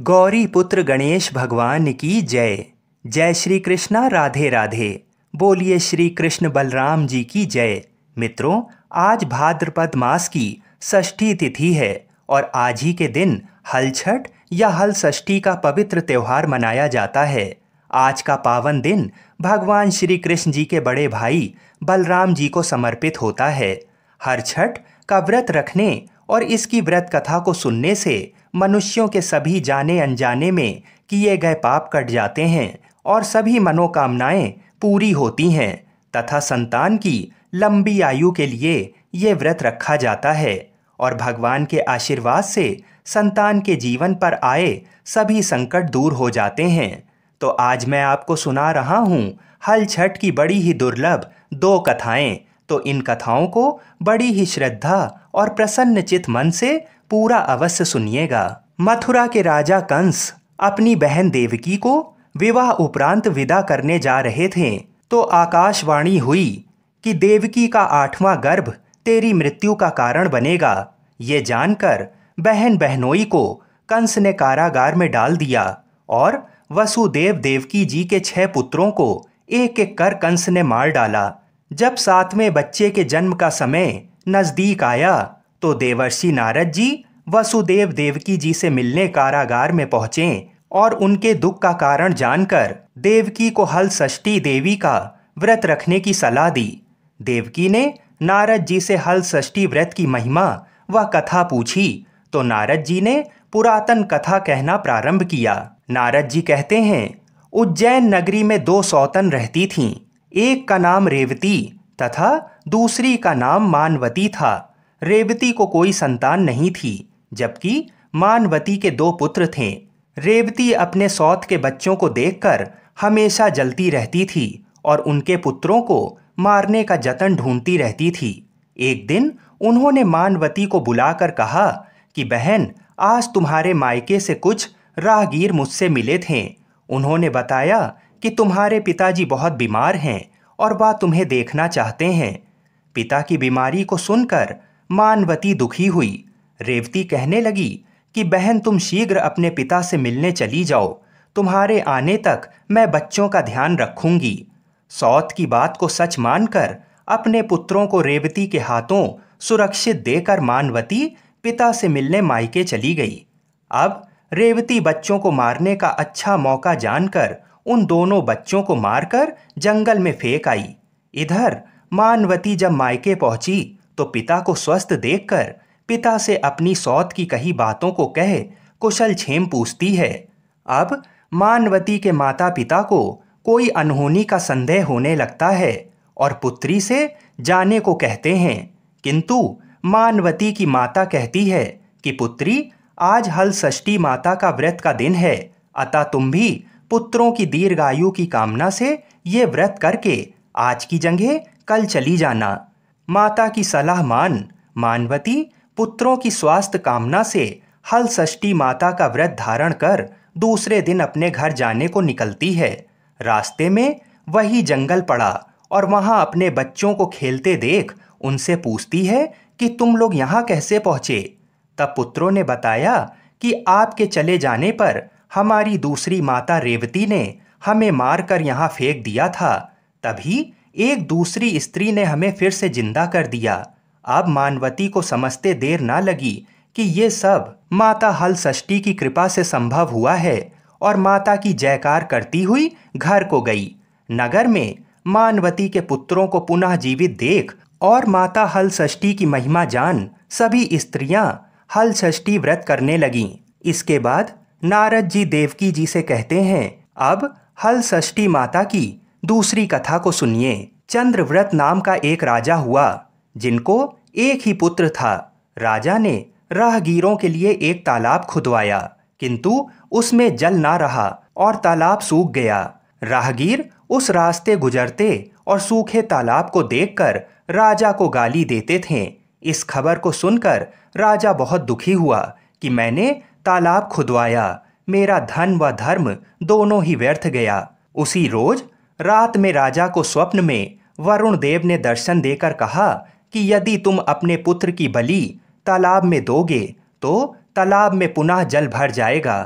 गौरी पुत्र गणेश भगवान की जय। जय श्री कृष्णा, राधे राधे। बोलिए श्री कृष्ण बलराम जी की जय। मित्रों, आज भाद्रपद मास की षष्ठी तिथि है और आज ही के दिन हल छठ या हल षष्ठी का पवित्र त्योहार मनाया जाता है। आज का पावन दिन भगवान श्री कृष्ण जी के बड़े भाई बलराम जी को समर्पित होता है। हर छठ का व्रत रखने और इसकी व्रत कथा को सुनने से मनुष्यों के सभी जाने अनजाने में किए गए पाप कट जाते हैं और सभी मनोकामनाएं पूरी होती हैं तथा संतान की लंबी आयु के लिए ये व्रत रखा जाता है और भगवान के आशीर्वाद से संतान के जीवन पर आए सभी संकट दूर हो जाते हैं। तो आज मैं आपको सुना रहा हूँ हल छठ की बड़ी ही दुर्लभ 2 कथाएं। तो इन कथाओं को बड़ी ही श्रद्धा और प्रसन्न चित मन से पूरा अवश्य सुनिएगा। मथुरा के राजा कंस अपनी बहन देवकी को विवाह उपरांत विदा करने जा रहे थे तो आकाशवाणी हुई कि देवकी का 8वां गर्भ तेरी मृत्यु का कारण बनेगा। ये जानकर बहन बहनोई को कंस ने कारागार में डाल दिया और वसुदेव देवकी जी के 6 पुत्रों को एक एक कर कंस ने मार डाला। जब 7वें बच्चे के जन्म का समय नजदीक आया तो देवर्षि नारद जी वसुदेव देवकी जी से मिलने कारागार में पहुंचे और उनके दुख का कारण जानकर देवकी को हल षष्ठी देवी का व्रत रखने की सलाह दी। देवकी ने नारद जी से हल षष्ठी व्रत की महिमा व कथा पूछी तो नारद जी ने पुरातन कथा कहना प्रारंभ किया। नारद जी कहते हैं, उज्जैन नगरी में 2 सौतन रहती थीं। एक का नाम रेवती तथा दूसरी का नाम मानवती था। रेवती को कोई संतान नहीं थी, जबकि मानवती के 2 पुत्र थे। रेवती अपने सौत के बच्चों को देखकर हमेशा जलती रहती थी और उनके पुत्रों को मारने का जतन ढूंढती रहती थी। एक दिन उन्होंने मानवती को बुलाकर कहा कि बहन, आज तुम्हारे मायके से कुछ राहगीर मुझसे मिले थे। उन्होंने बताया कि तुम्हारे पिताजी बहुत बीमार हैं और वह तुम्हें देखना चाहते हैं। पिता की बीमारी को सुनकर मानवती दुखी हुई। रेवती कहने लगी कि बहन, तुम शीघ्र अपने पिता से मिलने चली जाओ। तुम्हारे आने तक मैं बच्चों का ध्यान रखूंगी। सौत की बात को सच मानकर अपने पुत्रों को रेवती के हाथों सुरक्षित देकर मानवती पिता से मिलने मायके चली गई। अब रेवती बच्चों को मारने का अच्छा मौका जानकर उन दोनों बच्चों को मारकर जंगल में फेंक आई। इधर मानवती जब मायके पहुंची तो पिता को स्वस्थ देखकर पिता से अपनी सौत की कही बातों को कह कुशल क्षेम पूछती है। अब मानवती के माता पिता को कोई अनहोनी का संदेह होने लगता है और पुत्री से जाने को कहते हैं, किंतु मानवती की माता कहती है कि पुत्री, आज हल षष्ठी माता का व्रत का दिन है, अतः तुम भी पुत्रों की दीर्घायु की कामना से ये व्रत करके आज की जगह कल चली जाना। माता की सलाह मान मानवती पुत्रों की स्वास्थ्य कामना से हल षष्ठी माता का व्रत धारण कर दूसरे दिन अपने घर जाने को निकलती है। रास्ते में वही जंगल पड़ा और वहां अपने बच्चों को खेलते देख उनसे पूछती है कि तुम लोग यहाँ कैसे पहुंचे। तब पुत्रों ने बताया कि आपके चले जाने पर हमारी दूसरी माता रेवती ने हमें मारकर यहाँ फेंक दिया था, तभी एक दूसरी स्त्री ने हमें फिर से जिंदा कर दिया। अब मानवती को समझते देर ना लगी कि ये सब माता हल षष्ठी की कृपा से संभव हुआ है और माता की जयकार करती हुई घर को गई। नगर में मानवती के पुत्रों को पुनः जीवित देख और माता हल षष्ठी की महिमा जान सभी स्त्रियां हल षष्ठी व्रत करने लगीं। इसके बाद नारद जी देवकी जी से कहते हैं, अब हल षष्ठी माता की दूसरी कथा को सुनिए। चंद्रव्रत नाम का एक राजा हुआ जिनको एक ही पुत्र था। राजा ने राहगीरों के लिए एक तालाब खुदवाया, किंतु उसमें जल ना रहा और तालाब सूख गया। राहगीर उस रास्ते गुजरते और सूखे तालाब को देखकर राजा को गाली देते थे। इस खबर को सुनकर राजा बहुत दुखी हुआ कि मैंने तालाब खुदवाया, मेरा धन व धर्म दोनों ही व्यर्थ गया। उसी रोज रात में राजा को स्वप्न में वरुण देव ने दर्शन देकर कहा कि यदि तुम अपने पुत्र की बलि तालाब में दोगे तो तालाब में पुनः जल भर जाएगा।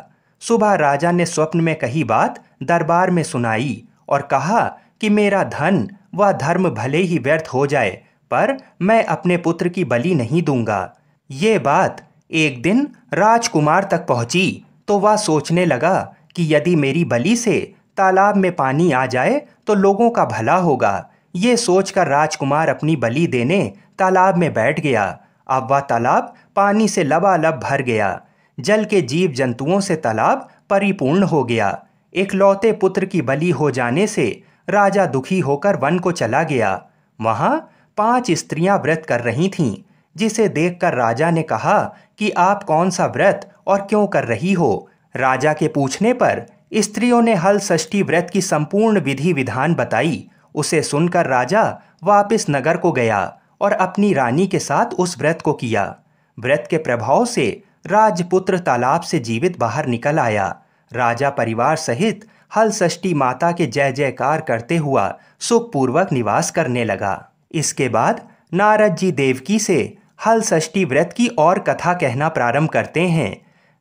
सुबह राजा ने स्वप्न में कही बात दरबार में सुनाई और कहा कि मेरा धन व धर्म भले ही व्यर्थ हो जाए, पर मैं अपने पुत्र की बलि नहीं दूंगा। ये बात एक दिन राजकुमार तक पहुंची तो वह सोचने लगा कि यदि मेरी बलि से तालाब में पानी आ जाए तो लोगों का भला होगा। ये सोचकर राजकुमार अपनी बलि देने तालाब में बैठ गया। अब वह तालाब पानी से लबालब भर गया। जल के जीव जंतुओं से तालाब परिपूर्ण हो गया। इकलौते पुत्र की बलि हो जाने से राजा दुखी होकर वन को चला गया। वहां 5 स्त्रियां व्रत कर रही थीं, जिसे देखकर राजा ने कहा कि आप कौन सा व्रत और क्यों कर रही हो। राजा के पूछने पर स्त्रियों ने हल षष्ठी व्रत की संपूर्ण विधि विधान बताई। उसे सुनकर राजा वापस नगर को गया और अपनी रानी के साथ उस व्रत को किया। व्रत के प्रभाव से राजपुत्र तालाब से जीवित बाहर निकल आया। राजा परिवार सहित हल षष्ठी माता के जय जयकार करते हुआ सुखपूर्वक निवास करने लगा। इसके बाद नारद जी देवकी से हल षष्ठी व्रत की और कथा कहना प्रारंभ करते हैं।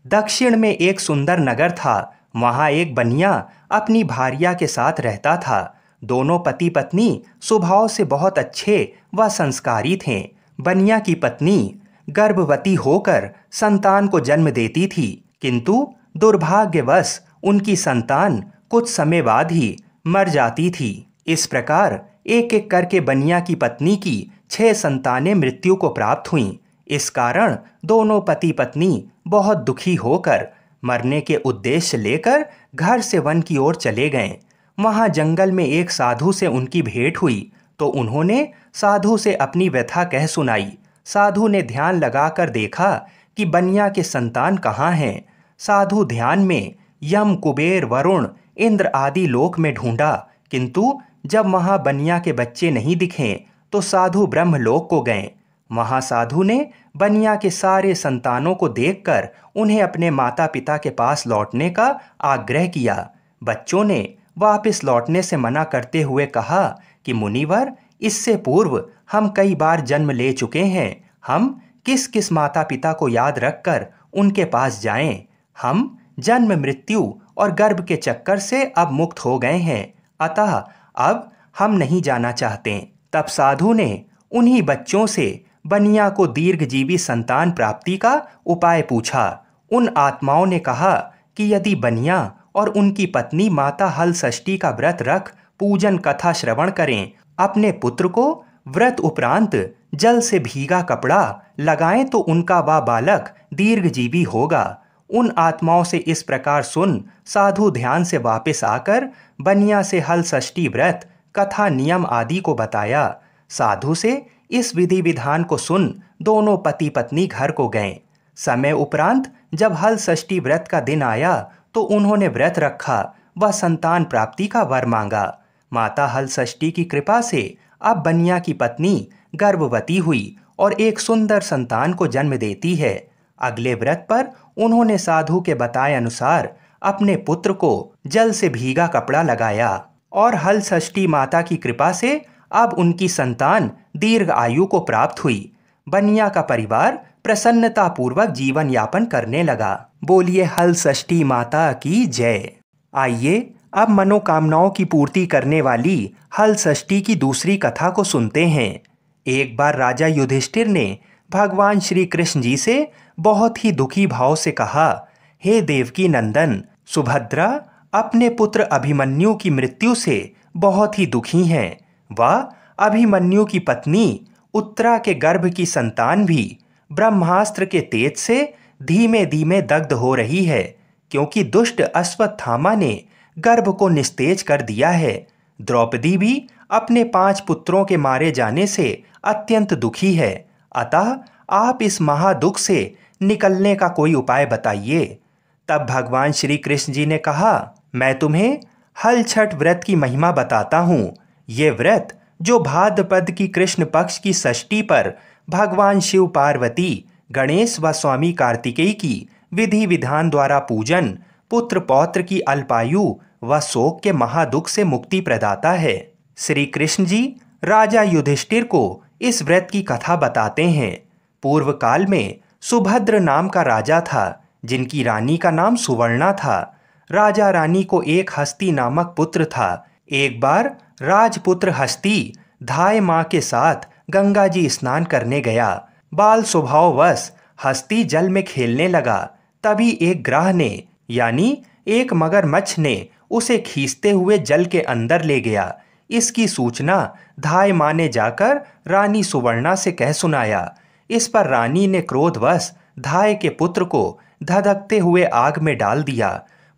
दक्षिण में एक सुंदर नगर था। वहां एक बनिया अपनी भार्या के साथ रहता था। दोनों पति पत्नी स्वभाव से बहुत अच्छे व संस्कारी थे। बनिया की पत्नी गर्भवती होकर संतान को जन्म देती थी, किंतु दुर्भाग्यवश उनकी संतान कुछ समय बाद ही मर जाती थी। इस प्रकार एक एक करके बनिया की पत्नी की 6 संतानें मृत्यु को प्राप्त हुईं। इस कारण दोनों पति पत्नी बहुत दुखी होकर मरने के उद्देश्य लेकर घर से वन की ओर चले गए। वहां जंगल में एक साधु से उनकी भेंट हुई तो उन्होंने साधु से अपनी व्यथा कह सुनाई। साधु ने ध्यान लगाकर देखा कि बनिया के संतान कहाँ हैं। साधु ध्यान में यम, कुबेर, वरुण, इंद्र आदि लोक में ढूंढा, किंतु जब वहां बनिया के बच्चे नहीं दिखे तो साधु ब्रह्मलोक को गए। वहां साधु ने बनिया के सारे संतानों को देखकर उन्हें अपने माता पिता के पास लौटने का आग्रह किया। बच्चों ने वापस लौटने से मना करते हुए कहा कि मुनिवर, इससे पूर्व हम कई बार जन्म ले चुके हैं। हम किस किस माता पिता को याद रखकर उनके पास जाएं? हम जन्म, मृत्यु और गर्भ के चक्कर से अब मुक्त हो गए हैं, अतः अब हम नहीं जाना चाहते। तब साधु ने उन्हीं बच्चों से बनिया को दीर्घजीवी संतान प्राप्ति का उपाय पूछा। उन आत्माओं ने कहा कि यदि बनिया और उनकी पत्नी माता हल षष्ठी का व्रत रख पूजन कथा श्रवण करें, अपने पुत्र को व्रत उपरांत जल से भीगा कपड़ा लगाएं तो उनका वह बालक दीर्घजीवी होगा। उन आत्माओं से इस प्रकार सुन साधु ध्यान से वापस आकर बनिया से हल षष्ठी व्रत कथा नियम आदि को बताया। साधु से इस विधि विधान को सुन दोनों पति पत्नी घर को गए। समय उपरांत जब हल षष्ठी व्रत का दिन आया तो उन्होंने व्रत रखा व संतान प्राप्ति का वर मांगा। माता हल षष्ठी की कृपा से अब बनिया की पत्नी गर्भवती हुई और एक सुंदर संतान को जन्म देती है। अगले व्रत पर उन्होंने साधु के बताए अनुसार अपने पुत्र को जल से भीगा कपड़ा लगाया और हल षष्ठी माता की कृपा से अब उनकी संतान दीर्घ आयु को प्राप्त हुई। बनिया का परिवार प्रसन्नता पूर्वक जीवन यापन करने लगा। बोलिए हल षष्ठी माता की जय। आइए अब मनोकामनाओं की पूर्ति करने वाली हल षष्ठी की दूसरी कथा को सुनते हैं। एक बार राजा युधिष्ठिर ने भगवान श्री कृष्ण जी से बहुत ही दुखी भाव से कहा, हे देवकी नंदन, सुभद्रा अपने पुत्र अभिमन्यु की मृत्यु से बहुत ही दुखी हैं। वह अभिमन्यु की पत्नी उत्तरा के गर्भ की संतान भी ब्रह्मास्त्र के तेज से धीमे धीमे दग्ध हो रही है, क्योंकि दुष्ट अश्वत्थामा ने गर्भ को निस्तेज कर दिया है। द्रौपदी भी अपने 5 पुत्रों के मारे जाने से अत्यंत दुखी है। अतः आप इस महादुख से निकलने का कोई उपाय बताइए। तब भगवान श्री कृष्ण जी ने कहा, मैं तुम्हें हल छठ व्रत की महिमा बताता हूँ। ये व्रत जो भाद्रपद की कृष्ण पक्ष की षष्ठी पर भगवान शिव, पार्वती, गणेश व स्वामी कार्तिकेय की विधि विधान द्वारा पूजन पुत्र पौत्र की अल्पायु व शोक के महादुख से मुक्ति प्रदाता है। श्री कृष्ण जी राजा युधिष्ठिर को इस व्रत की कथा बताते हैं। पूर्व काल में सुभद्र नाम का राजा था, जिनकी रानी का नाम सुवर्णा था। राजा रानी को एक हस्ती नामक पुत्र था। एक बार राजपुत्र हस्ती धाय माँ के साथ गंगा जी स्नान करने गया। बाल स्वभाववश हस्ती जल में खेलने लगा। तभी एक ग्राह ने यानी एक मगरमच्छ ने उसे खींचते हुए जल के अंदर ले गया। इसकी सूचना धाय माँ ने जाकर रानी सुवर्णा से कह सुनाया। इस पर रानी ने क्रोधवश धाय के पुत्र को धधकते हुए आग में डाल दिया।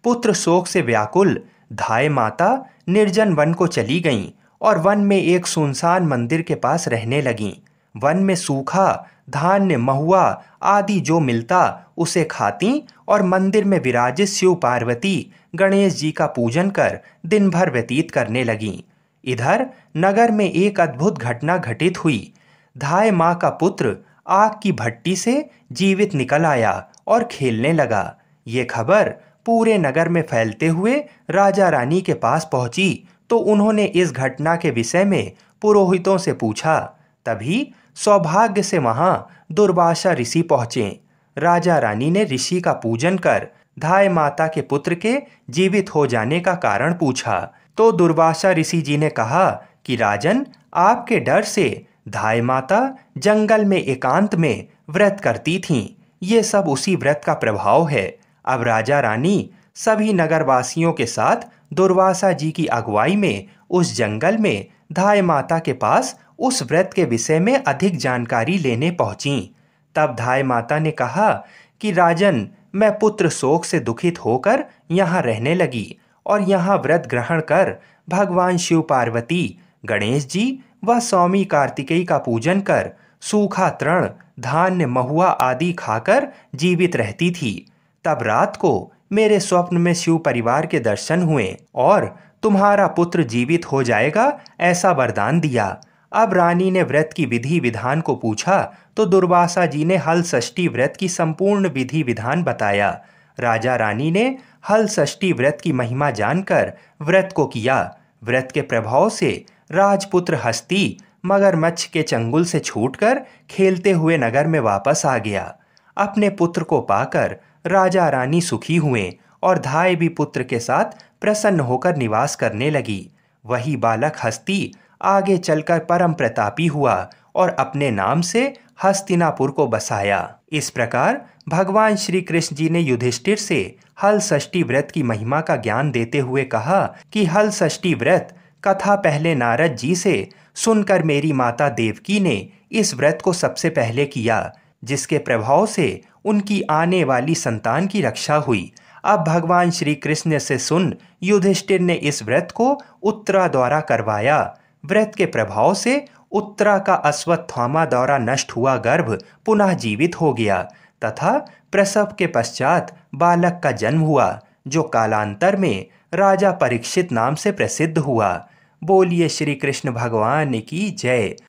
पुत्र शोक से व्याकुल धाय माता निर्जन वन को चली गईं और वन में एक सुनसान मंदिर के पास रहने लगीं। वन में सूखा धान्य, महुआ आदि जो मिलता उसे खाती और मंदिर में विराजित शिव पार्वती गणेश जी का पूजन कर दिन भर व्यतीत करने लगीं। इधर नगर में एक अद्भुत घटना घटित हुई। धाय माँ का पुत्र आग की भट्टी से जीवित निकल आया और खेलने लगा। ये खबर पूरे नगर में फैलते हुए राजा रानी के पास पहुंची तो उन्होंने इस घटना के विषय में पुरोहितों से पूछा। तभी सौभाग्य से वहां दुर्वासा ऋषि पहुंचे। राजा रानी ने ऋषि का पूजन कर धाय माता के पुत्र के जीवित हो जाने का कारण पूछा तो दुर्वासा ऋषि जी ने कहा कि राजन, आपके डर से धाय माता जंगल में एकांत में व्रत करती थीं। ये सब उसी व्रत का प्रभाव है। अब राजा रानी सभी नगरवासियों के साथ दुर्वासा जी की अगुवाई में उस जंगल में धाय माता के पास उस व्रत के विषय में अधिक जानकारी लेने पहुंची। तब धाय माता ने कहा कि राजन, मैं पुत्र शोक से दुखित होकर यहाँ रहने लगी और यहाँ व्रत ग्रहण कर भगवान शिव पार्वती, गणेश जी व स्वामी कार्तिकेय का पूजन कर सूखा तृण, धान्य, महुआ आदि खाकर जीवित रहती थी। तब रात को मेरे स्वप्न में शिव परिवार के दर्शन हुए और तुम्हारा पुत्र जीवित हो जाएगा ऐसा वरदान दिया। अब रानी ने व्रत की विधि विधान को पूछा तो दुर्वासा जी ने हल षष्ठी व्रत की संपूर्ण विधि विधान बताया। राजा रानी ने हल षष्ठी व्रत की महिमा जानकर व्रत को किया। व्रत के प्रभाव से राजपुत्र हस्ती मगरमच्छ के चंगुल से छूटकर खेलते हुए नगर में वापस आ गया। अपने पुत्र को पाकर राजा रानी सुखी हुए और धाय भी पुत्र के साथ प्रसन्न होकर निवास करने लगी। वही बालक हस्ती आगे चलकर परम प्रतापी हुआ और अपने नाम से हस्तिनापुर को बसाया। इस प्रकार भगवान श्री कृष्ण जी ने युधिष्ठिर से हल षष्ठी व्रत की महिमा का ज्ञान देते हुए कहा कि हल षष्ठी व्रत कथा पहले नारद जी से सुनकर मेरी माता देवकी ने इस व्रत को सबसे पहले किया, जिसके प्रभाव से उनकी आने वाली संतान की रक्षा हुई। अब भगवान श्री कृष्ण से सुन युधिष्ठिर ने इस व्रत को उत्तरा द्वारा करवाया। व्रत के प्रभाव से उत्तरा का अश्वत्थामा द्वारा नष्ट हुआ गर्भ पुनः जीवित हो गया तथा प्रसव के पश्चात बालक का जन्म हुआ, जो कालांतर में राजा परीक्षित नाम से प्रसिद्ध हुआ। बोलिए श्री कृष्ण भगवान की जय।